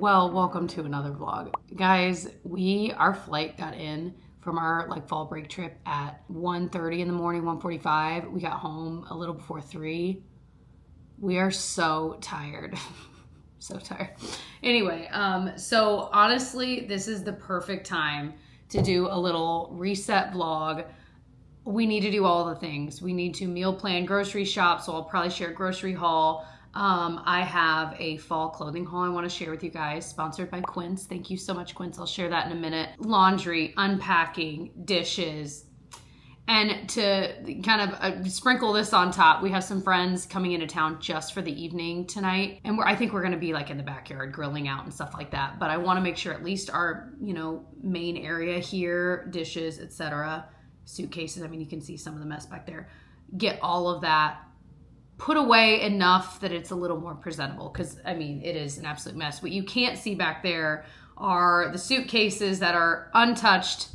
Well, welcome to another vlog. Guys, our flight got in from our fall break trip at 1:30 in the morning, 1:45. We got home a little before 3. We are so tired. So tired. Anyway, so honestly, this is the perfect time to do a little reset vlog. We need to do all the things. We need to meal plan, grocery shop, so I'll probably share a grocery haul. I have a fall clothing haul I want to share with you guys, sponsored by Quince. Thank you so much, Quince. I'll share that in a minute. Laundry, unpacking, dishes. And to kind of sprinkle this on top, we have some friends coming into town just for the evening tonight. And I think we're going to be in the backyard grilling out and stuff like that. But I want to make sure at least our, main area here, dishes, etc., suitcases, you can see some of the mess back there, get all of that put away enough that it's a little more presentable, because it is an absolute mess. What you can't see back there are the suitcases that are untouched.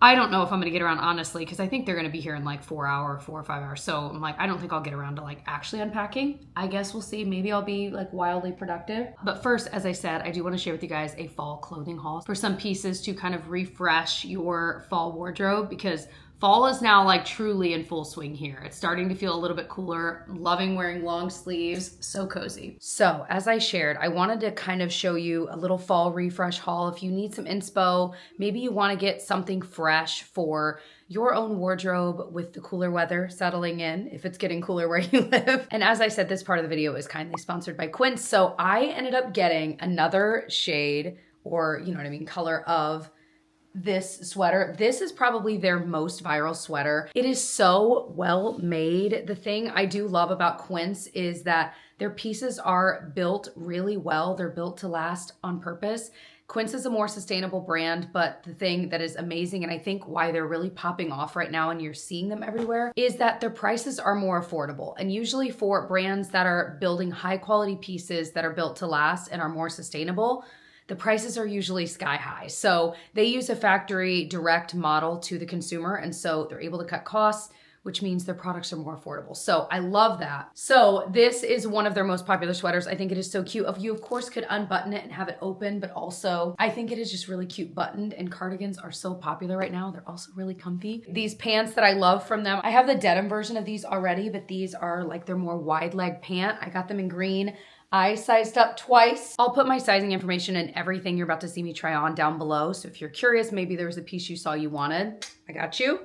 I don't know if I'm going to get around, honestly, because I think they're going to be here in 4 or 5 hours. So I'm I don't think I'll get around to actually unpacking. I guess we'll see. Maybe I'll be wildly productive. But first, as I said, I do want to share with you guys a fall clothing haul for some pieces to kind of refresh your fall wardrobe, because fall is now truly in full swing here. It's starting to feel a little bit cooler. I'm loving wearing long sleeves. So cozy. So as I shared, I wanted to kind of show you a little fall refresh haul. If you need some inspo, maybe you want to get something fresh for your own wardrobe with the cooler weather settling in, if it's getting cooler where you live. And as I said, this part of the video is kindly sponsored by Quince. So I ended up getting another shade, or color of this sweater. This is probably their most viral sweater. It is so well made. The thing I do love about Quince is that their pieces are built really well. They're built to last on purpose. Quince is a more sustainable brand, but the thing that is amazing, and I think why they're really popping off right now and you're seeing them everywhere, is that their prices are more affordable. And usually for brands that are building high quality pieces that are built to last and are more sustainable, the prices are usually sky high. So they use a factory direct model to the consumer, and so they're able to cut costs, which means their products are more affordable. So I love that. So this is one of their most popular sweaters. I think it is so cute. You, of course, could unbutton it and have it open, but also I think it is just really cute buttoned, and cardigans are so popular right now. They're also really comfy. These pants that I love from them, I have the denim version of these already, but these are their more wide leg pant. I got them in green. I sized up twice. I'll put my sizing information and everything you're about to see me try on down below. So if you're curious, maybe there was a piece you saw you wanted, I got you.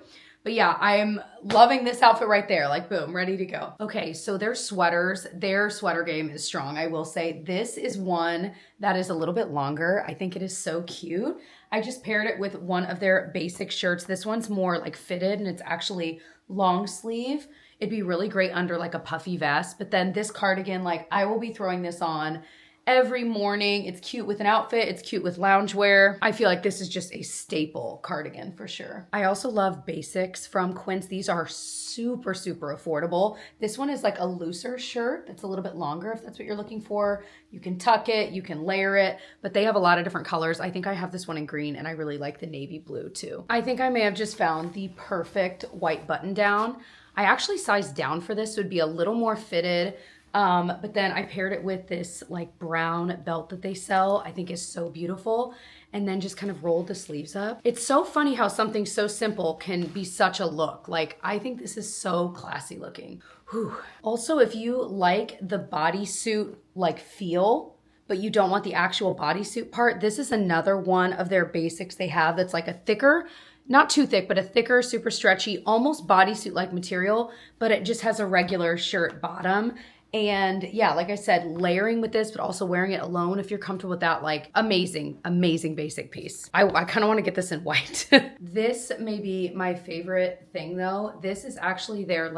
But yeah, I'm loving this outfit right there. Boom, ready to go. Okay, so their sweaters, their sweater game is strong. I will say this is one that is a little bit longer. I think it is so cute. I just paired it with one of their basic shirts. This one's more fitted, and it's actually long sleeve. It'd be really great under a puffy vest. But then this cardigan, I will be throwing this on every morning. It's cute with an outfit. It's cute with loungewear. I feel like this is just a staple cardigan for sure. I also love basics from Quince. These are super, super affordable. This one is a looser shirt that's a little bit longer if that's what you're looking for. You can tuck it, you can layer it, but they have a lot of different colors. I think I have this one in green, and I really like the navy blue too. I think I may have just found the perfect white button down. I actually sized down for this, so it'd be a little more fitted. But then I paired it with this brown belt that they sell. I think is so beautiful. And then just kind of rolled the sleeves up. It's so funny how something so simple can be such a look. I think this is so classy looking. Whew. Also, if you like the bodysuit feel, but you don't want the actual bodysuit part, this is another one of their basics they have that's a thicker, not too thick, but a thicker, super stretchy, almost bodysuit-like material, but it just has a regular shirt bottom. And yeah, like I said, layering with this, but also wearing it alone if you're comfortable with that, amazing, amazing basic piece. I kind of want to get this in white. This may be my favorite thing though. This is actually their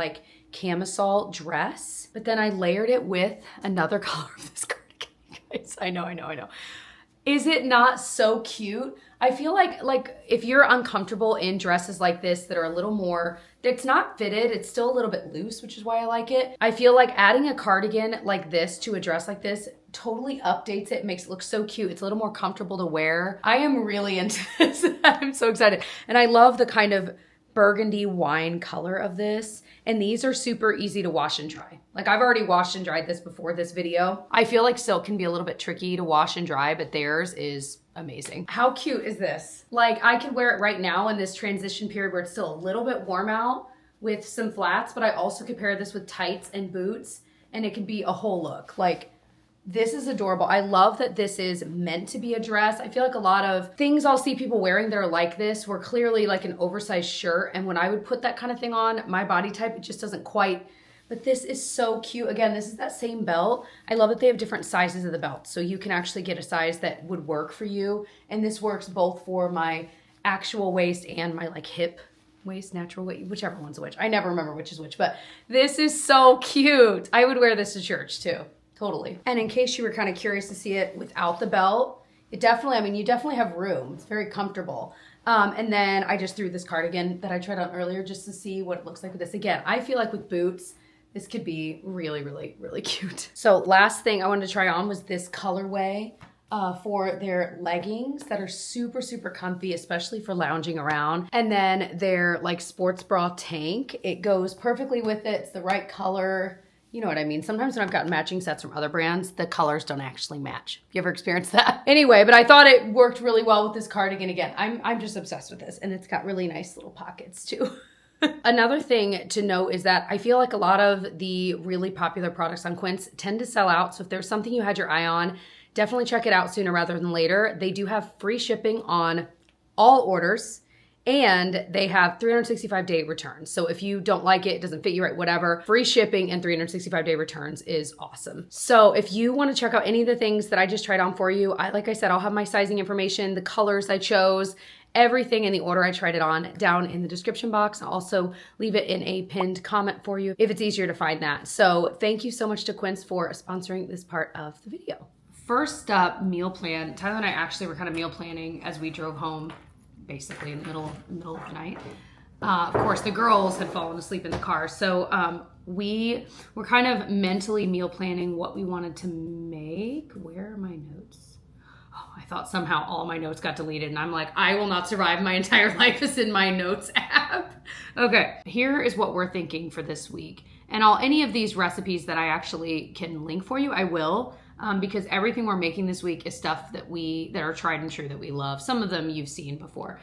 camisole dress, but then I layered it with another color of this cardigan. Guys, I know. Is it not so cute? I feel like if you're uncomfortable in dresses like this that are a little more, it's not fitted, it's still a little bit loose, which is why I like it. I feel like adding a cardigan like this to a dress like this totally updates it, makes it look so cute. It's a little more comfortable to wear. I am really into this. I'm so excited. And I love the kind of burgundy wine color of this. And these are super easy to wash and dry. Like I've already washed and dried this before this video. I feel like silk can be a little bit tricky to wash and dry, but theirs is amazing. How cute is this? Like I could wear it right now in this transition period where it's still a little bit warm out with some flats, but I also could pair this with tights and boots and it could be a whole look. Like this is adorable. I love that this is meant to be a dress. I feel like a lot of things I'll see people wearing that are like this were clearly like an oversized shirt. And when I would put that kind of thing on, my body type, it just doesn't quite, but this is so cute. Again, this is that same belt. I love that they have different sizes of the belt. So you can actually get a size that would work for you. And this works both for my actual waist and my like hip waist, natural waist, whichever one's which. I never remember which is which, but this is so cute. I would wear this to church too. Totally. And in case you were kind of curious to see it without the belt, it definitely, I mean, you definitely have room. It's very comfortable. And then I just threw this cardigan that I tried on earlier just to see what it looks like with this. Again, I feel like with boots, this could be really, really, really cute. So last thing I wanted to try on was this colorway for their leggings that are super, super comfy, especially for lounging around. And then their like sports bra tank, it goes perfectly with it. It's the right color. You know what I mean? Sometimes when I've gotten matching sets from other brands, the colors don't actually match. You ever experienced that? Anyway, but I thought it worked really well with this cardigan. Again, I'm just obsessed with this, and it's got really nice little pockets too. Another thing to note is that I feel like a lot of the really popular products on Quince tend to sell out. So if there's something you had your eye on, definitely check it out sooner rather than later. They do have free shipping on all orders. And they have 365-day returns. So if you don't like it, it doesn't fit you right, whatever, free shipping and 365-day returns is awesome. So if you want to check out any of the things that I just tried on for you, like I said, I'll have my sizing information, the colors I chose, everything in the order I tried it on down in the description box. I'll also leave it in a pinned comment for you if it's easier to find that. So thank you so much to Quince for sponsoring this part of the video. First up, meal plan. Tyler and I actually were kind of meal planning as we drove home, basically in the middle of the night. Of course, the girls had fallen asleep in the car. So we were kind of mentally meal planning what we wanted to make. Where are my notes? Oh, I thought somehow all my notes got deleted. And I'm like, I will not survive. My entire life is in my notes app. Okay, here is what we're thinking for this week. And any of these recipes that I actually can link for you, I will. Because everything we're making this week is stuff that are tried and true that we love. Some of them you've seen before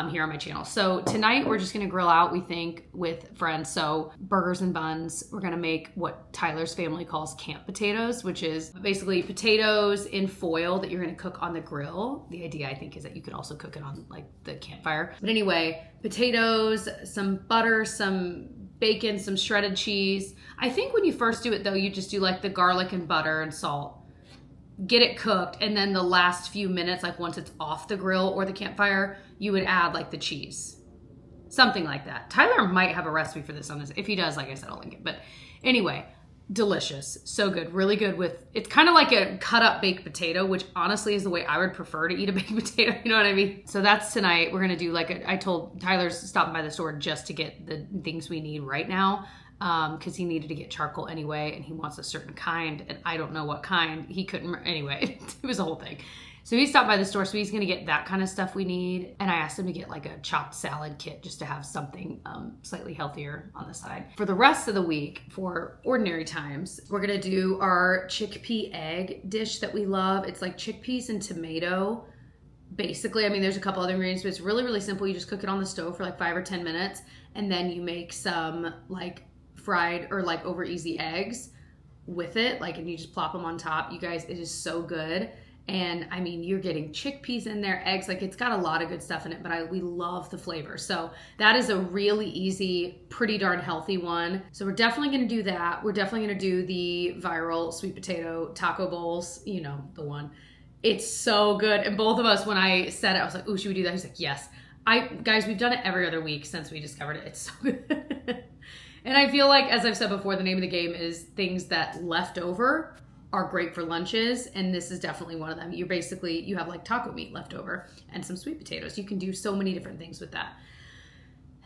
here on my channel. So tonight we're just gonna grill out, we think, with friends. So burgers and buns. We're gonna make what Tyler's family calls camp potatoes, which is basically potatoes in foil that you're gonna cook on the grill. The idea, I think, is that you could also cook it on like the campfire. But anyway, potatoes, some butter, some bacon, some shredded cheese. I think when you first do it though, you just do like the garlic and butter and salt. Get it cooked, and then the last few minutes, like once it's off the grill or the campfire, you would add like the cheese. Something like that. Tyler might have a recipe for this on this. If he does, like I said, I'll link it. But anyway, delicious. So good. Really good with, it's kind of like a cut up baked potato, which honestly is the way I would prefer to eat a baked potato. You know what I mean? So that's tonight. We're going to do I told Tyler's stopping by the store just to get the things we need right now. Because he needed to get charcoal anyway, and he wants a certain kind, and I don't know what kind. He couldn't, anyway, it was a whole thing. So he stopped by the store, so he's gonna get that kind of stuff we need. And I asked him to get like a chopped salad kit just to have something slightly healthier on the side. For the rest of the week, for ordinary times, we're gonna do our chickpea egg dish that we love. It's like chickpeas and tomato. Basically, I mean, there's a couple other ingredients, but it's really, really simple. You just cook it on the stove for like 5 or 10 minutes, and then you make some like fried or like over easy eggs with it, like, and you just plop them on top. You guys, it is so good. And I mean, you're getting chickpeas in there, eggs, like it's got a lot of good stuff in it, but we love the flavor. So that is a really easy, pretty darn healthy one. So we're definitely going to do that. We're definitely going to do the viral sweet potato taco bowls, you know, the one. It's so good. And both of us, when I said it, I was like, ooh, should we do that? He's like, yes. Guys, we've done it every other week since we discovered it. It's so good. And I feel like, as I've said before, the name of the game is things that left over are great for lunches, and this is definitely one of them. You have like taco meat left over and some sweet potatoes. You can do so many different things with that.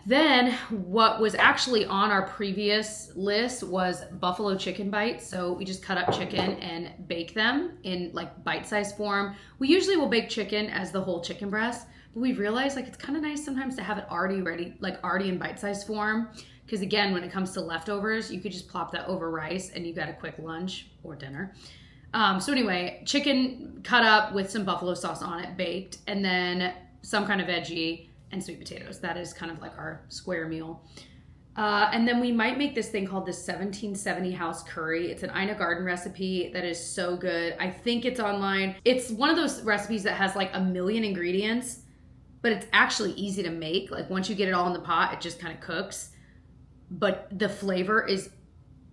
Then what was actually on our previous list was buffalo chicken bites. So we just cut up chicken and bake them in like bite-sized form. We usually will bake chicken as the whole chicken breast, we've realized like it's kind of nice sometimes to have it already ready, like already in bite-sized form. Because again, when it comes to leftovers, you could just plop that over rice and you got a quick lunch or dinner. So anyway, chicken cut up with some buffalo sauce on it, baked, and then some kind of veggie and sweet potatoes. That is kind of like our square meal. And then we might make this thing called the 1770 house curry. It's an Ina Garden recipe that is so good. I think it's online. It's one of those recipes that has like a million ingredients, but it's actually easy to make. Like once you get it all in the pot, it just kind of cooks. But the flavor is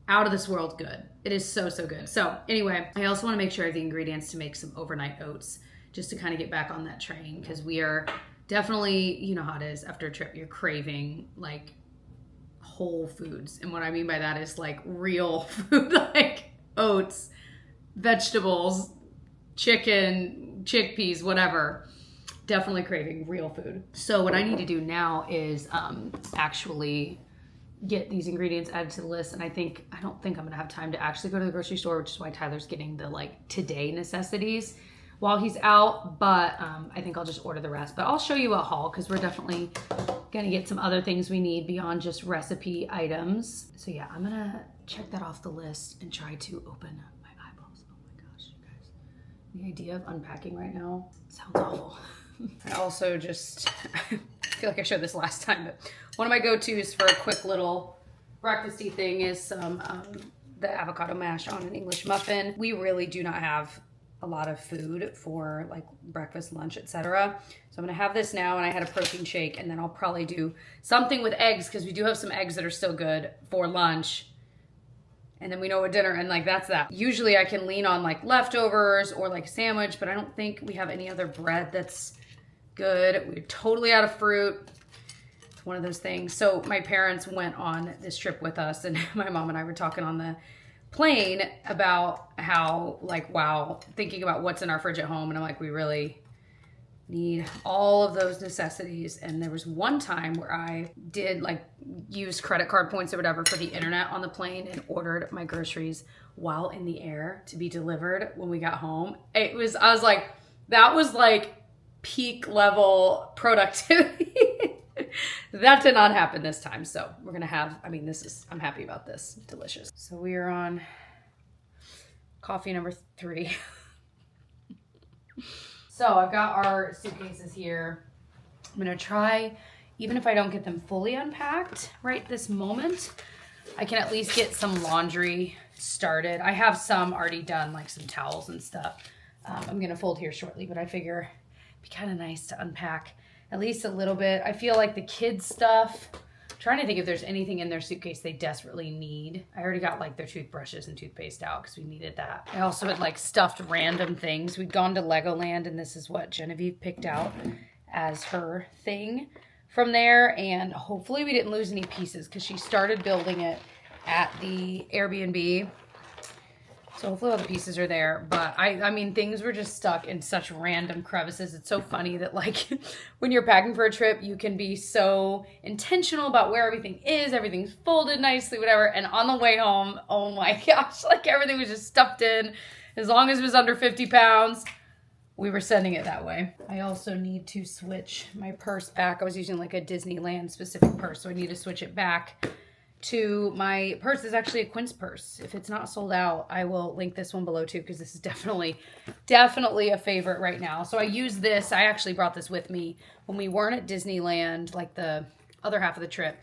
out of this world good. It is so, so good. So anyway, I also want to make sure I have the ingredients to make some overnight oats just to kind of get back on that train, because we are definitely, you know how it is after a trip, you're craving like whole foods. And what I mean by that is like real food, like oats, vegetables, chicken, chickpeas, whatever. Definitely craving real food. So what I need to do now is actually get these ingredients added to the list. And I don't think I'm gonna have time to actually go to the grocery store, which is why Tyler's getting the like today necessities while he's out. But I think I'll just order the rest. But I'll show you a haul, because we're definitely gonna get some other things we need beyond just recipe items. So yeah, I'm gonna check that off the list and try to open my eyeballs. Oh my gosh, you guys. The idea of unpacking right now sounds awful. I also just, I feel like I showed this last time, but one of my go-tos for a quick little breakfasty thing is some the avocado mash on an English muffin. We really do not have a lot of food for like breakfast, lunch, etc. So I'm gonna have this now, and I had a protein shake, and then I'll probably do something with eggs, because we do have some eggs that are still good for lunch. And then we know what dinner, and like that's that. Usually I can lean on like leftovers or like a sandwich, but I don't think we have any other bread that's good. We're totally out of fruit. It's one of those things. So my parents went on this trip with us, and my mom and I were talking on the plane about how like, wow, thinking about what's in our fridge at home. And I'm like, we really need all of those necessities. And there was one time where I did like use credit card points or whatever for the internet on the plane and ordered my groceries while in the air to be delivered when we got home. I was like, that was like peak level productivity. That did not happen this time. So we're going to have, I'm happy about this. Delicious. So we are on coffee number 3. So I've got our suitcases here. I'm going to try, even if I don't get them fully unpacked right this moment, I can at least get some laundry started. I have some already done, like some towels and stuff. I'm going to fold here shortly, but I figure it'd be kind of nice to unpack at least a little bit. I feel like the kids' stuff, I'm trying to think if there's anything in their suitcase they desperately need. I already got like their toothbrushes and toothpaste out because we needed that. I also had like stuffed random things. We'd gone to Legoland, and this is what Genevieve picked out as her thing from there. And hopefully we didn't lose any pieces, because she started building it at the Airbnb. So hopefully all the pieces are there. But I mean, things were just stuck in such random crevices. It's so funny that like when you're packing for a trip, you can be so intentional about where everything is. Everything's folded nicely, whatever. And on the way home, oh my gosh, like everything was just stuffed in. As long as it was under 50 pounds, we were sending it that way. I also need to switch my purse back. I was using like a Disneyland specific purse, so I need to switch it back to my purse. Is actually a Quince purse. If it's not sold out, I will link this one below too, because this is definitely a favorite right now. So I use this. I actually brought this with me when we weren't at Disneyland, like the other half of the trip.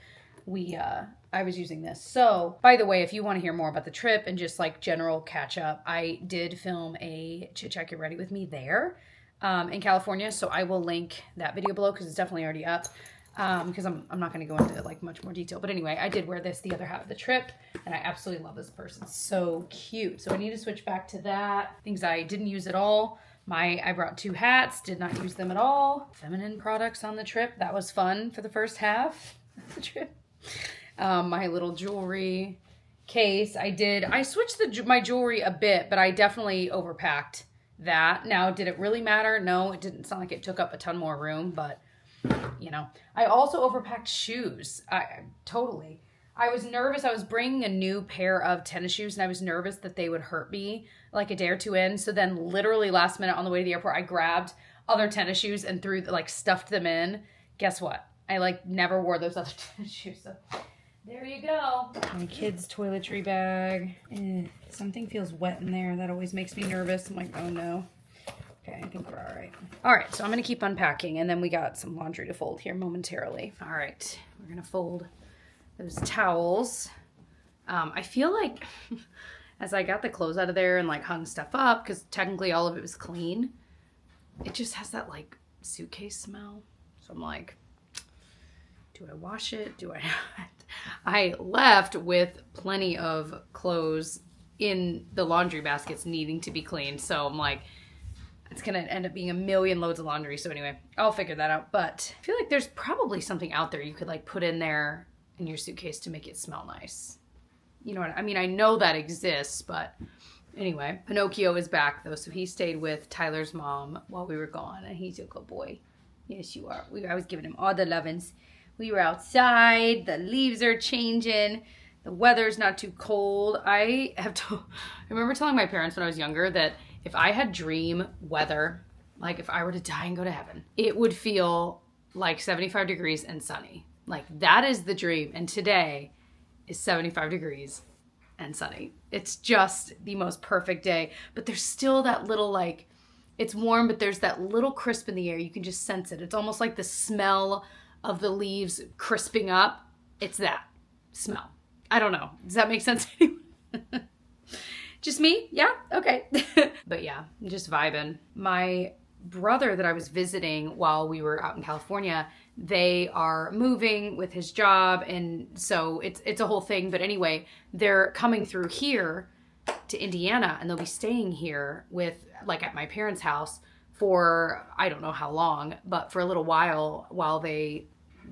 I was using this. So by the way, if you want to hear more about the trip and just like general catch up, I did film a Chit Chat Get Ready with me there in California. So I will link that video below, because it's definitely already up. Because I'm not going to go into like much more detail. But anyway, I did wear this the other half of the trip, and I absolutely love this purse. It's so cute. So I need to switch back to that. Things I didn't use at all. I brought 2 hats, did not use them at all. Feminine products on the trip. That was fun for the first half of the trip. My little jewelry case. I switched my jewelry a bit, but I definitely overpacked that. Now, did it really matter? No, it didn't sound like it took up a ton more room, but you know, I also overpacked shoes. Totally. I was nervous. I was bringing a new pair of tennis shoes, and I was nervous that they would hurt me like a day or two in. So then literally last minute on the way to the airport, I grabbed other tennis shoes and stuffed them in. Guess what? I like never wore those other tennis shoes. So there you go. My kid's toiletry bag. Something feels wet in there. That always makes me nervous. I'm like, oh no. Okay, I think we're all right. All right, so I'm going to keep unpacking, and then we got some laundry to fold here momentarily. All right, we're going to fold those towels. I feel like as I got the clothes out of there and like hung stuff up, because technically all of it was clean, it just has that like suitcase smell. So I'm like, do I wash it? Do I not? I left with plenty of clothes in the laundry baskets needing to be cleaned. So I'm like, it's going to end up being a million loads of laundry. So anyway, I'll figure that out. But I feel like there's probably something out there you could like put in there in your suitcase to make it smell nice. You know what I mean? I know that exists, but anyway, Pinocchio is back though. So he stayed with Tyler's mom while we were gone, and he's a good boy. Yes, you are. I was giving him all the lovin's. We were outside. The leaves are changing. The weather's not too cold. I remember telling my parents when I was younger that if I had dream weather, like if I were to die and go to heaven, it would feel like 75 degrees and sunny. Like that is the dream. And today is 75 degrees and sunny. It's just the most perfect day. But there's still that little like, it's warm, but there's that little crisp in the air. You can just sense it. It's almost like the smell of the leaves crisping up. It's that smell. I don't know. Does that make sense? Just me? Yeah? Okay. But yeah, just vibing. My brother that I was visiting while we were out in California, they are moving with his job, and so it's a whole thing. But anyway, they're coming through here to Indiana, and they'll be staying here with like at my parents' house for I don't know how long, but for a little while they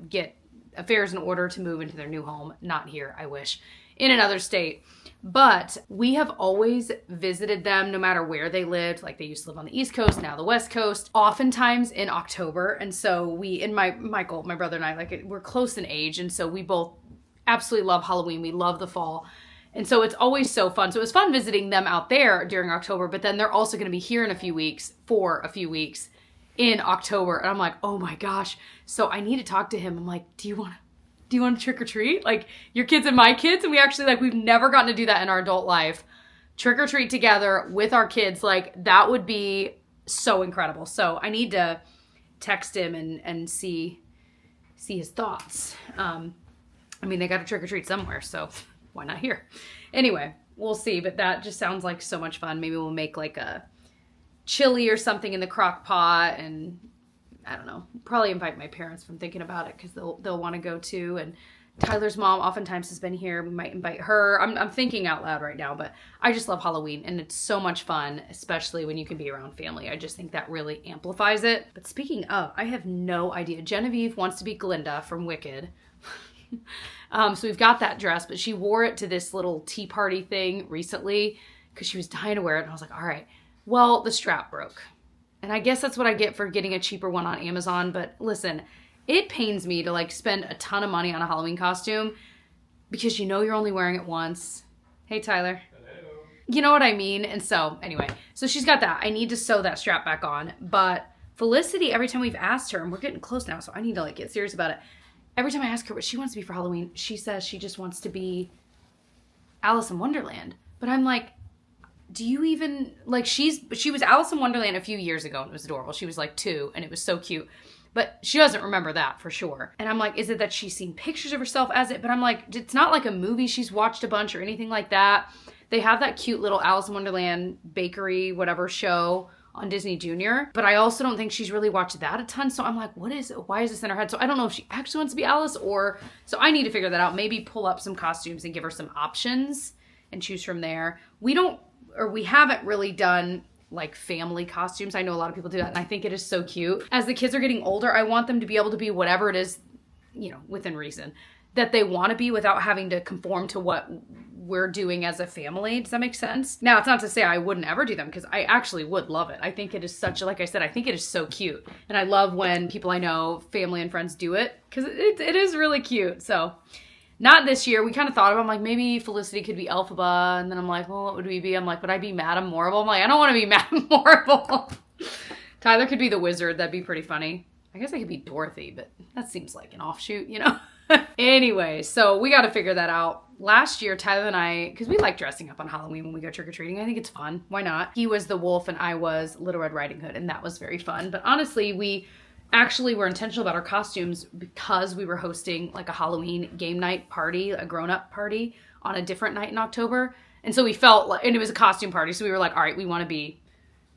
get affairs in order to move into their new home. Not here, I wish, in another state. But we have always visited them no matter where they lived. Like they used to live on the East Coast, now the West Coast, oftentimes in October. And so Michael, my brother and I, like we're close in age. And so we both absolutely love Halloween. We love the fall. And so it's always so fun. So it was fun visiting them out there during October, but then they're also going to be here for a few weeks in October. And I'm like, oh my gosh. So I need to talk to him. I'm like, do you want to trick or treat? Like your kids and my kids? And we actually we've never gotten to do that in our adult life. Trick or treat together with our kids. Like that would be so incredible. So I need to text him and see his thoughts. They got to trick or treat somewhere. So why not here? Anyway, we'll see. But that just sounds like so much fun. Maybe we'll make like a chili or something in the crock pot, and I don't know, probably invite my parents from thinking about it because they'll want to go too. And Tyler's mom oftentimes has been here. We might invite her. I'm thinking out loud right now, but I just love Halloween, and it's so much fun, especially when you can be around family. I just think that really amplifies it. But speaking of, I have no idea. Genevieve wants to be Glinda from Wicked. So we've got that dress, but she wore it to this little tea party thing recently because she was dying to wear it. And I was like, all right, well, the strap broke. And I guess that's what I get for getting a cheaper one on Amazon. But listen, it pains me to spend a ton of money on a Halloween costume because you're only wearing it once. Hey, Tyler. Hello. You know what I mean? And so anyway, so she's got that. I need to sew that strap back on. But Felicity, every time we've asked her, and we're getting close now, so I need to get serious about it. Every time I ask her what she wants to be for Halloween, she says she just wants to be Alice in Wonderland. But I'm like, do you even, she was Alice in Wonderland a few years ago, and it was adorable. She was 2, and it was so cute. But she doesn't remember that for sure. And I'm like, is it that she's seen pictures of herself as it? But I'm like, it's not like a movie she's watched a bunch or anything like that. They have that cute little Alice in Wonderland bakery, whatever show on Disney Junior. But I also don't think she's really watched that a ton. So I'm like, why is this in her head? So I don't know if she actually wants to be Alice so I need to figure that out. Maybe pull up some costumes and give her some options and choose from there. We haven't really done family costumes. I know a lot of people do that, and I think it is so cute. As the kids are getting older, I want them to be able to be whatever it is, within reason, that they want to be without having to conform to what we're doing as a family. Does that make sense? Now, it's not to say I wouldn't ever do them, because I actually would love it. I think it is like I said, I think it is so cute. And I love when people I know, family and friends do it, because it is really cute. So not this year. We kind of thought about, maybe Felicity could be Elphaba. And then I'm like, well, what would we be? I'm like, would I be Madame Morrible? I'm like, I don't want to be Madame Morrible. Tyler could be the wizard. That'd be pretty funny. I guess I could be Dorothy, but that seems like an offshoot, you know? Anyway, so we got to figure that out. Last year, Tyler and I, because we like dressing up on Halloween when we go trick-or-treating. I think it's fun. Why not? He was the wolf and I was Little Red Riding Hood, and that was very fun. But honestly, we actually were intentional about our costumes because we were hosting like a Halloween game night party, a grown-up party on a different night in October. And so we felt like, and it was a costume party. So we were like, all right, we want to be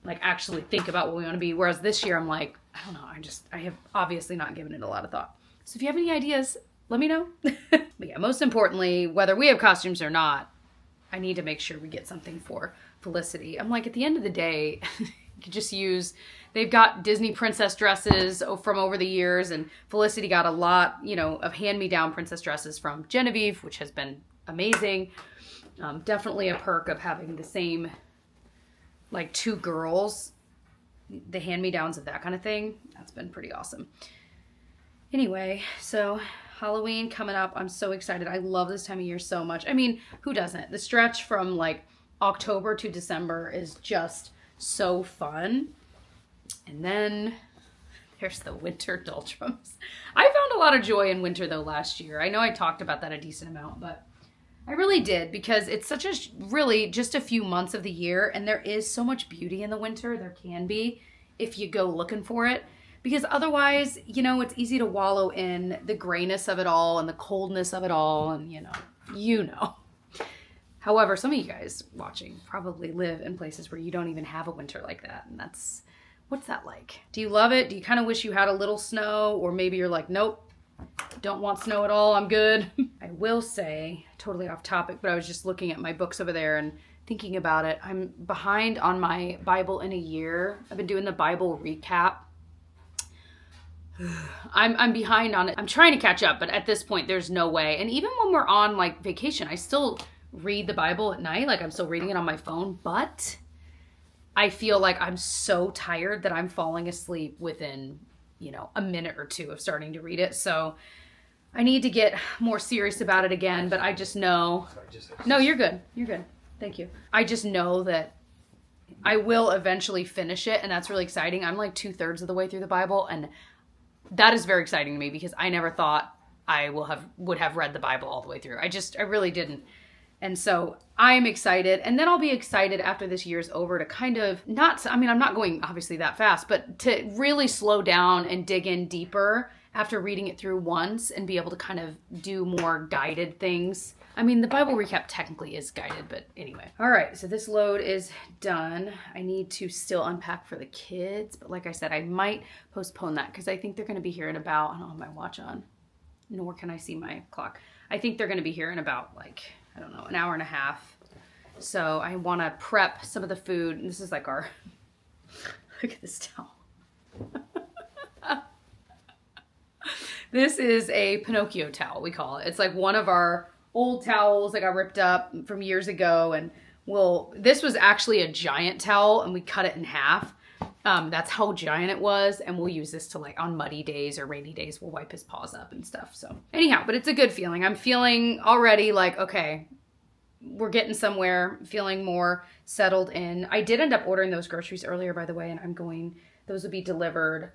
like actually think about what we want to be. Whereas this year I'm like, I don't know. I have obviously not given it a lot of thought. So if you have any ideas, let me know. But yeah, most importantly, whether we have costumes or not, I need to make sure we get something for Felicity. I'm like, at the end of the day, you could just use, they've got Disney princess dresses from over the years, and Felicity got a lot, you know, of hand-me-down princess dresses from Genevieve, which has been amazing. Definitely a perk of having the same, like, two girls, the hand-me-downs of that kind of thing. That's been pretty awesome. Anyway, so Halloween coming up. I'm so excited. I love this time of year so much. I mean, who doesn't? The stretch from like October to December is just so fun. And then there's the winter doldrums. I found a lot of joy in winter though last year. I know I talked about that a decent amount, but I really did because it's such a really just a few months of the year, and there is so much beauty in the winter. There can be if you go looking for it. Because otherwise, you know, it's easy to wallow in the grayness of it all and the coldness of it all. And, you know. However, some of you guys watching probably live in places where you don't even have a winter like that. And what's that like? Do you love it? Do you kind of wish you had a little snow? Or maybe you're like, nope, don't want snow at all. I'm good. I will say, totally off topic, but I was just looking at my books over there and thinking about it. I'm behind on my Bible in a year. I've been doing the Bible recap. I'm behind on it. I'm trying to catch up, but at this point, there's no way. And even when we're on like vacation, I still read the Bible at night. Like I'm still reading it on my phone, but I feel like I'm so tired that I'm falling asleep within, a minute or two of starting to read it. So I need to get more serious about it again, but I just know. No, you're good. You're good. Thank you. I just know that I will eventually finish it, and that's really exciting. I'm like 2/3 of the way through the Bible, and that is very exciting to me because I never thought I would have read the Bible all the way through. I really didn't. And so I'm excited. And then I'll be excited after this year's over to kind of I'm not going obviously that fast, but to really slow down and dig in deeper after reading it through once and be able to kind of do more guided things. I mean, the Bible recap technically is guided, but anyway. All right, so this load is done. I need to still unpack for the kids, but like I said, I might postpone that because I think they're going to be here in about, I don't have my watch on, nor can I see my clock. I think they're going to be here in about an hour and a half. So I want to prep some of the food. And this is like our, look at this towel. This is a Pinocchio towel, we call it. It's like one of our old towels that got ripped up from years ago, and this was actually a giant towel, and we cut it in half. That's how giant it was, and we'll use this to like on muddy days or rainy days, we'll wipe his paws up and stuff. So anyhow, but it's a good feeling. I'm feeling already like, okay, we're getting somewhere, feeling more settled in. I did end up ordering those groceries earlier, by the way, and those will be delivered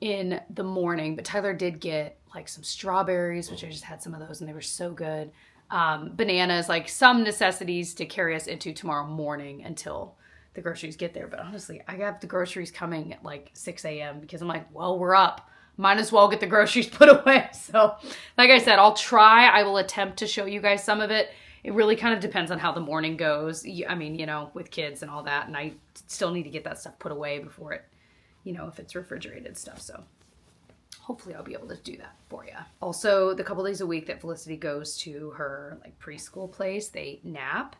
in the morning, but Tyler did get like some strawberries, which I just had some of those and they were so good. Bananas, like some necessities to carry us into tomorrow morning until the groceries get there. But honestly, I got the groceries coming at like 6 a.m. because I'm like, well, we're up. Might as well get the groceries put away. So like I said, I will attempt to show you guys some of it. It really kind of depends on how the morning goes. I mean, with kids and all that. And I still need to get that stuff put away before it, if it's refrigerated stuff. So hopefully I'll be able to do that for you. Also, the couple days a week that Felicity goes to her like preschool place, they nap.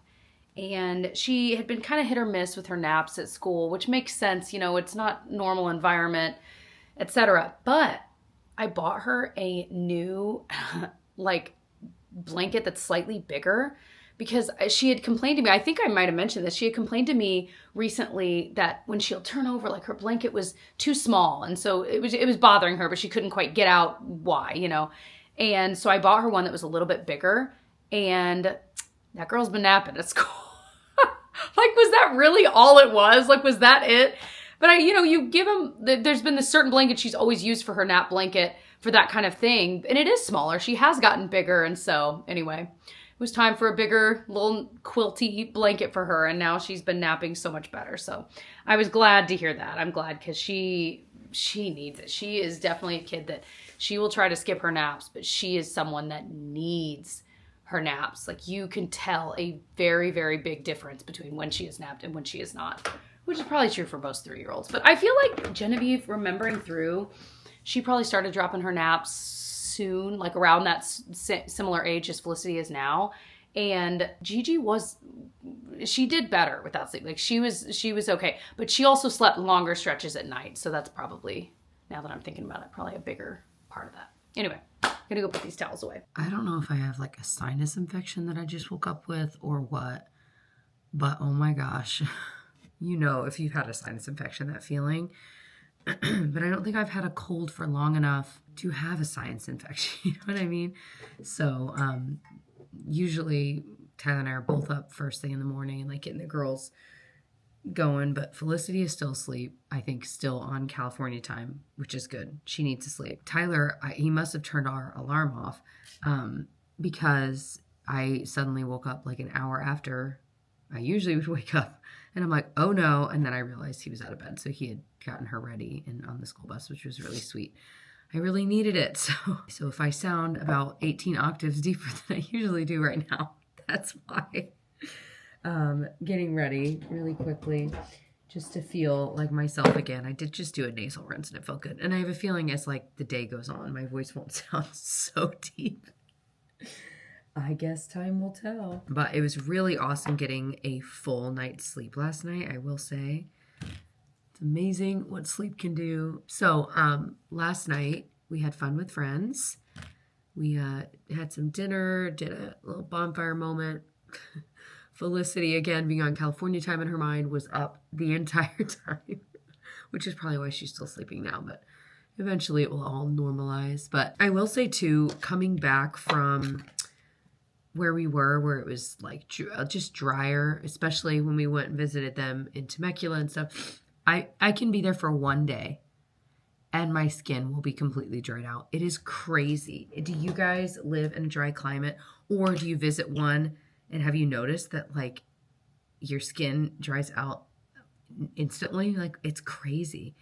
And she had been kind of hit or miss with her naps at school, which makes sense. It's not normal environment, etc. But I bought her a new like blanket that's slightly bigger because she had complained to me. I think I might have mentioned this. She had complained to me recently that when she'll turn over, like her blanket was too small. And so it was bothering her, but she couldn't quite get out why, And so I bought her one that was a little bit bigger, and that girl's been napping at school. Like, was that really all it was? Like, was that it? But you give them, there's been this certain blanket she's always used for her nap blanket for that kind of thing. And it is smaller. She has gotten bigger. And so anyway, it was time for a bigger little quilty blanket for her. And now she's been napping so much better. So I was glad to hear that. I'm glad because she needs it. She is definitely a kid that she will try to skip her naps, but she is someone that needs her naps. Like you can tell a very, very big difference between when she is napped and when she is not, which is probably true for most 3-year-olds. But I feel like Genevieve, remembering through, she probably started dropping her naps soon, like around that similar age as Felicity is now. And Gigi she did better without sleep. Like she was okay, but she also slept longer stretches at night. So that's probably, now that I'm thinking about it, probably a bigger part of that. Anyway, I'm gonna go put these towels away. I don't know if I have like a sinus infection that I just woke up with or what, but oh my gosh, if you've had a sinus infection, that feeling. But I don't think I've had a cold for long enough to have a sinus infection. You know what I mean? So usually Tyler and I are both up first thing in the morning and like getting the girls going, but Felicity is still asleep, I think still on California time, which is good. She needs to sleep. Tyler, he must have turned our alarm off because I suddenly woke up like an hour after I usually would wake up, and I'm like, oh no. And then I realized he was out of bed. So he had gotten her ready and on the school bus, which was really sweet. I really needed it. So if I sound about 18 octaves deeper than I usually do right now, that's why. Getting ready really quickly just to feel like myself again. I did just do a nasal rinse and it felt good. And I have a feeling as like the day goes on, my voice won't sound so deep. I guess time will tell. But it was really awesome getting a full night's sleep last night, I will say. It's amazing what sleep can do. So last night we had fun with friends. We had some dinner, did a little bonfire moment. Felicity, again, being on California time in her mind, was up the entire time, which is probably why she's still sleeping now, but eventually it will all normalize. But I will say, too, coming back from where we were, where it was like just drier, especially when we went and visited them in Temecula and stuff, I can be there for one day and my skin will be completely dried out. It is crazy. Do you guys live in a dry climate, or do you visit one and have you noticed that like your skin dries out instantly? Like it's crazy.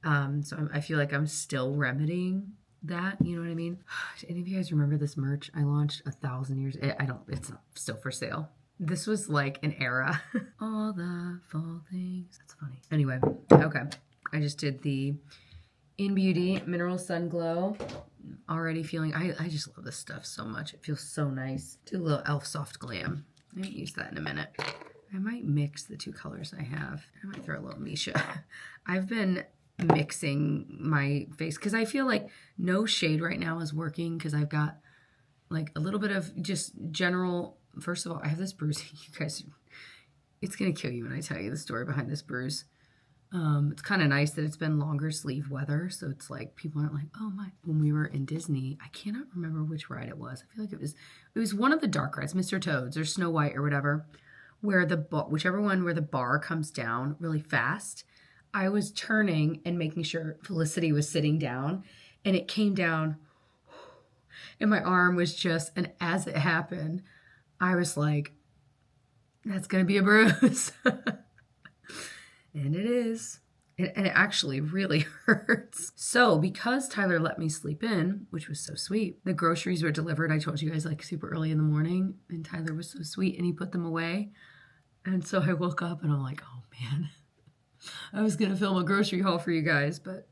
So I feel like I'm still remedying that. You know what I mean? Do any of you guys remember this merch I launched 1,000 years? It's still for sale. This was like an era. All the fall things. That's funny. Anyway, okay. I just did the In Beauty Mineral Sun Glow. Already feeling, I just love this stuff so much. It feels so nice. Do a little e.l.f. Soft Glam. I might use that in a minute. I might mix the two colors I have. I might throw a little Misha. I've been mixing my face because I feel like no shade right now is working because I've got like a little bit of just general. First of all, I have this bruise. You guys, it's going to kill you when I tell you the story behind this bruise. It's kind of nice that it's been longer sleeve weather, so it's like people aren't like, oh my. When we were in Disney, I cannot remember which ride it was. I feel like it was one of the dark rides, Mr. Toad's or Snow White or whatever, where whichever one where the bar comes down really fast. I was turning and making sure Felicity was sitting down, and it came down, and my arm was just, and as it happened, I was like, that's gonna be a bruise. And it is. And it actually really hurts. So because Tyler let me sleep in, which was so sweet, the groceries were delivered, I told you guys, like super early in the morning. And Tyler was so sweet and he put them away. And so I woke up and I'm like, oh man, I was going to film a grocery haul for you guys, but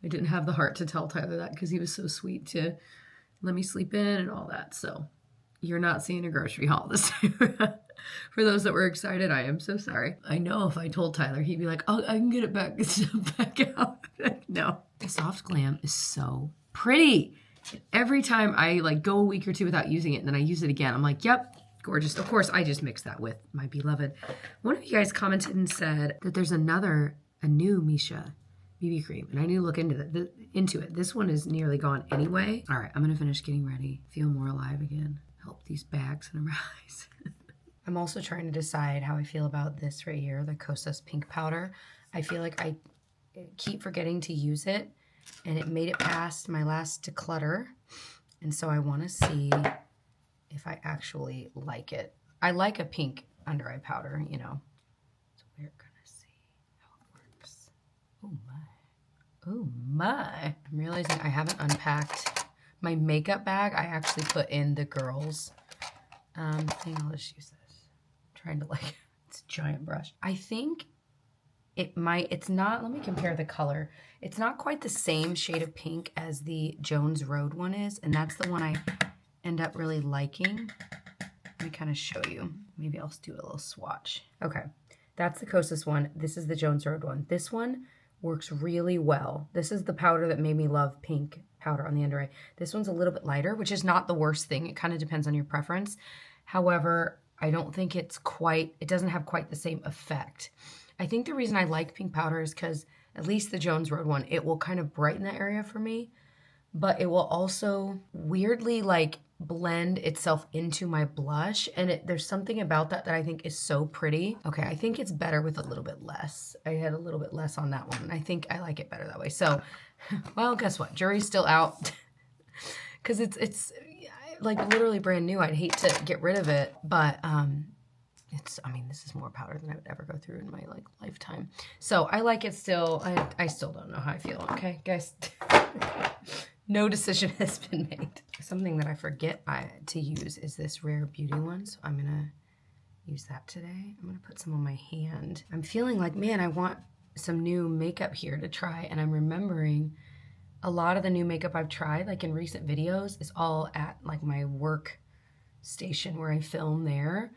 I didn't have the heart to tell Tyler that because he was so sweet to let me sleep in and all that. So you're not seeing a grocery haul this time. For those that were excited, I am so sorry. I know if I told Tyler, he'd be like, oh, I can get it back out. No. The Soft Glam is so pretty. And every time I like go a week or two without using it and then I use it again, I'm like, yep, gorgeous. Of course, I just mixed that with my beloved. One of you guys commented and said that there's a new Misha BB cream, and I need to look into it. This one is nearly gone anyway. All right, I'm going to finish getting ready. Feel more alive again. Help these bags in my eyes. I'm also trying to decide how I feel about this right here, the Kosas Pink Powder. I feel like keep forgetting to use it, and it made it past my last declutter. And so I want to see if I actually like it. I like a pink under eye powder, you know. So we're gonna see how it works. Oh my. Oh my. I'm realizing I haven't unpacked my makeup bag. I actually put in the girls' thing. I'll just use this. I'm trying to like, it's a giant brush. I think it's not, let me compare the color. It's not quite the same shade of pink as the Jones Road one is, and that's the one I end up really liking. Let me kind of show you. Maybe I'll do a little swatch. Okay, that's the Kosas one. This is the Jones Road one. This one works really well. This is the powder that made me love pink powder on the under eye. This one's a little bit lighter, which is not the worst thing. It kind of depends on your preference. However, I don't think it doesn't have quite the same effect. I think the reason I like pink powder is because at least the Jones Road one, it will kind of brighten the area for me, but it will also weirdly like blend itself into my blush. And there's something about that I think is so pretty. Okay, I think it's better with a little bit less. I had a little bit less on that one. I think I like it better that way. So, well, guess what? Jury's still out because it's like literally brand new. I'd hate to get rid of it, but this is more powder than I would ever go through in my like lifetime. So I like it still. I still don't know how I feel. Okay, guys. No decision has been made. Something that I forget to use is this Rare Beauty one. So I'm gonna use that today. I'm gonna put some on my hand. I'm feeling like, man, I want some new makeup here to try. And I'm remembering a lot of the new makeup I've tried, like in recent videos, is all at like my work station where I film there.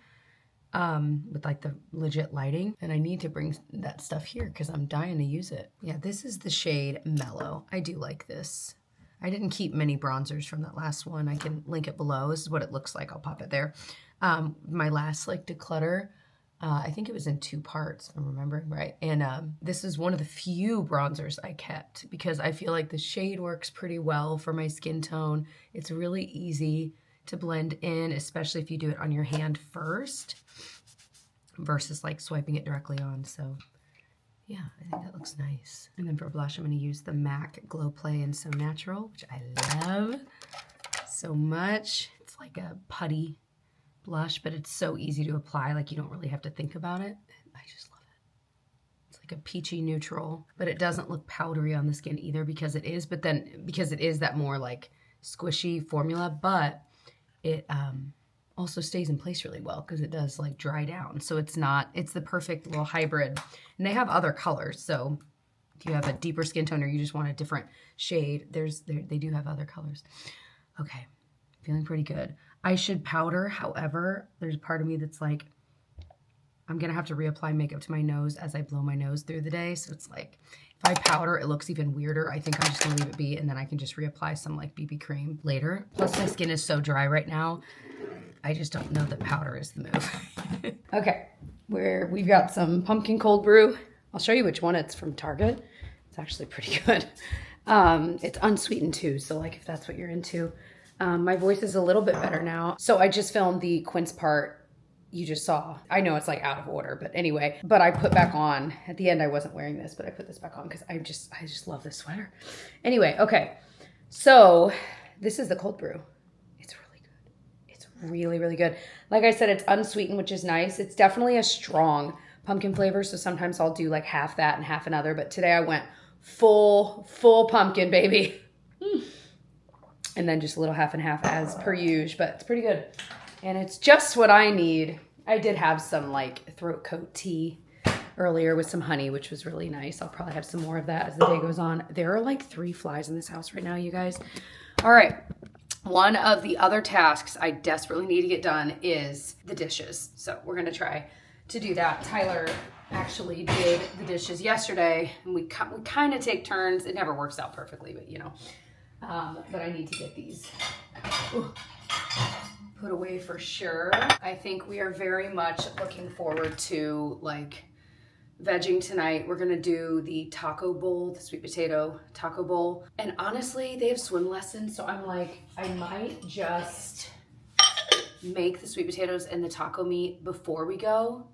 With like the legit lighting, and I need to bring that stuff here because I'm dying to use it. Yeah, this is the shade Mellow. I do like this. I didn't keep many bronzers from that last one. I can link it below. This is what it looks like. I'll pop it there. My last like declutter, I think it was in 2 parts, if I'm remembering right. And this is one of the few bronzers I kept because I feel like the shade works pretty well for my skin tone. It's really easy to blend in, especially if you do it on your hand first versus like swiping it directly on. So yeah, I think that looks nice. And then for blush, I'm going to use the MAC Glow Play and So Natural, which I love so much. It's like a putty blush, but it's so easy to apply. Like you don't really have to think about it. I just love it. It's like a peachy neutral, but it doesn't look powdery on the skin either because it is that more like squishy formula, but it also stays in place really well because it does like dry down. So it's the perfect little hybrid. And they have other colors. So if you have a deeper skin tone or you just want a different shade, they do have other colors. Okay, feeling pretty good. I should powder. However, there's a part of me that's like, I'm going to have to reapply makeup to my nose as I blow my nose through the day. So it's like, if I powder, it looks even weirder. I think I'm just going to leave it be, and then I can just reapply some like BB cream later. Plus my skin is so dry right now. I just don't know that powder is the move. Okay, we've got some pumpkin cold brew. I'll show you which one. It's from Target. It's actually pretty good. It's unsweetened too, so like if that's what you're into. My voice is a little bit better now. So I just filmed the Quince part you just saw. I know it's like out of order, but anyway, but I put back on, at the end I wasn't wearing this, but I put this back on because I just love this sweater. Anyway, okay, so this is the cold brew. It's really good. It's really, really good. Like I said, it's unsweetened, which is nice. It's definitely a strong pumpkin flavor, so sometimes I'll do like half that and half another, but today I went full pumpkin, baby. And then just a little half and half as per usual, but it's pretty good. And it's just what I need. I did have some like throat coat tea earlier with some honey, which was really nice. I'll probably have some more of that as the day goes on. There are like 3 flies in this house right now, you guys. All right. One of the other tasks I desperately need to get done is the dishes. So we're going to try to do that. Tyler actually did the dishes yesterday, and we kind of take turns. It never works out perfectly, but you know. But I need to get these put away for sure. I think we are very much looking forward to like vegging tonight. We're gonna do the taco bowl, the sweet potato taco bowl. And honestly, they have swim lessons, so I'm like, I might just make the sweet potatoes and the taco meat before we go,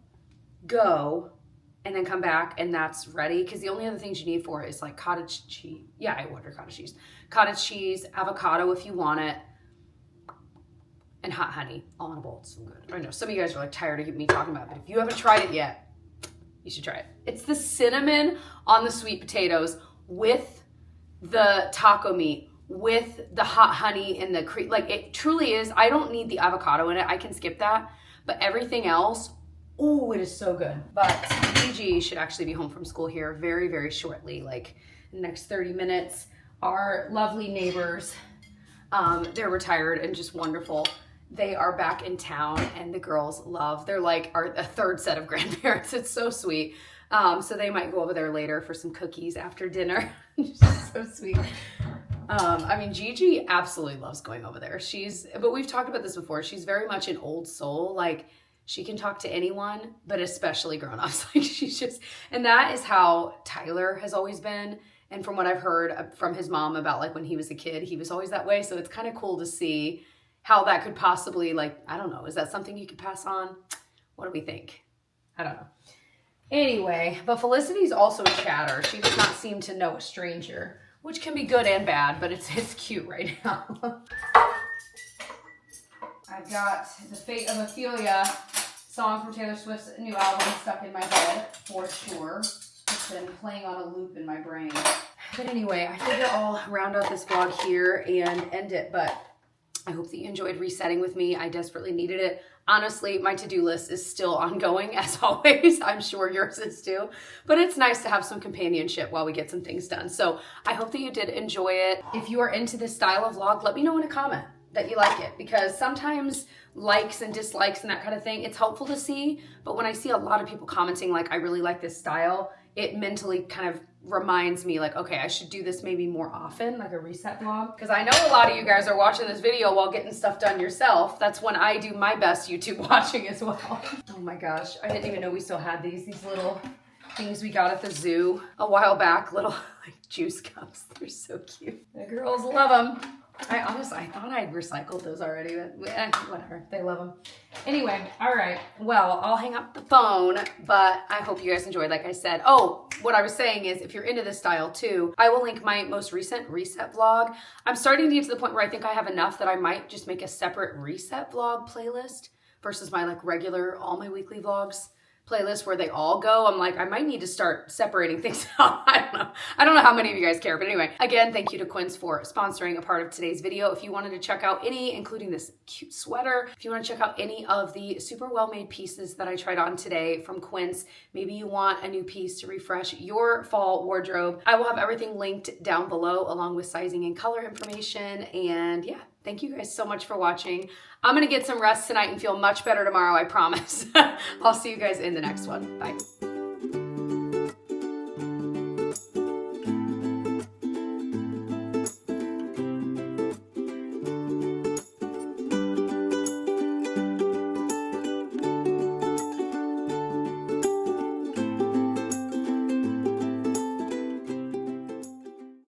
and then come back and that's ready. Because the only other things you need for it is like cottage cheese. Yeah, I ordered cottage cheese. Cottage cheese, avocado if you want it, and hot honey all in a bowl. It's so good. I know some of you guys are like tired of me talking about it, but if you haven't tried it yet, you should try it. It's the cinnamon on the sweet potatoes with the taco meat, with the hot honey and the cream. Like it truly is. I don't need the avocado in it. I can skip that. But everything else, oh, it is so good. But Gigi should actually be home from school here very, very shortly, like the next 30 minutes. Our lovely neighbors, they're retired and just wonderful. They are back in town and the girls they're like a third set of grandparents. It's so sweet. So they might go over there later for some cookies after dinner. So sweet. I mean, Gigi absolutely loves going over there. But we've talked about this before. She's very much an old soul. Like she can talk to anyone, but especially grown-ups. Like and that is how Tyler has always been. And from what I've heard from his mom about like when he was a kid, he was always that way. So it's kind of cool to see how that could possibly, like, I don't know. Is that something you could pass on? What do we think? I don't know. Anyway, but Felicity's also a chatter. She does not seem to know a stranger, which can be good and bad, but it's cute right now. I've got The Fate of Ophelia song from Taylor Swift's new album stuck in my head for sure. It's been playing on a loop in my brain. But anyway, I figure I'll round out this vlog here and end it, but I hope that you enjoyed resetting with me. I desperately needed it. Honestly, my to-do list is still ongoing as always. I'm sure yours is too. But it's nice to have some companionship while we get some things done. So I hope that you did enjoy it. If you are into this style of vlog, let me know in a comment that you like it. Because sometimes likes and dislikes and that kind of thing, it's helpful to see. But when I see a lot of people commenting like, I really like this style, it mentally kind of reminds me like, okay, I should do this maybe more often, like a reset vlog. Because I know a lot of you guys are watching this video while getting stuff done yourself. That's when I do my best YouTube watching as well. Oh my gosh, I didn't even know we still had these little things we got at the zoo a while back, little like juice cups. They're so cute. The girls love them. I thought I'd recycled those already, but whatever. They love them. Anyway, all right. Well, I'll hang up the phone, but I hope you guys enjoyed, like I said. Oh, what I was saying is if you're into this style too, I will link my most recent reset vlog. I'm starting to get to the point where I think I have enough that I might just make a separate reset vlog playlist versus my like regular, all my weekly vlogs playlist where they all go. I'm like, I might need to start separating things out. I don't know. I don't know how many of you guys care, but anyway, again, thank you to Quince for sponsoring a part of today's video. If you wanted to check out any, including this cute sweater, if you want to check out any of the super well-made pieces that I tried on today from Quince, maybe you want a new piece to refresh your fall wardrobe, I will have everything linked down below along with sizing and color information. And yeah, thank you guys so much for watching. I'm gonna get some rest tonight and feel much better tomorrow, I promise. I'll see you guys in the next one. Bye.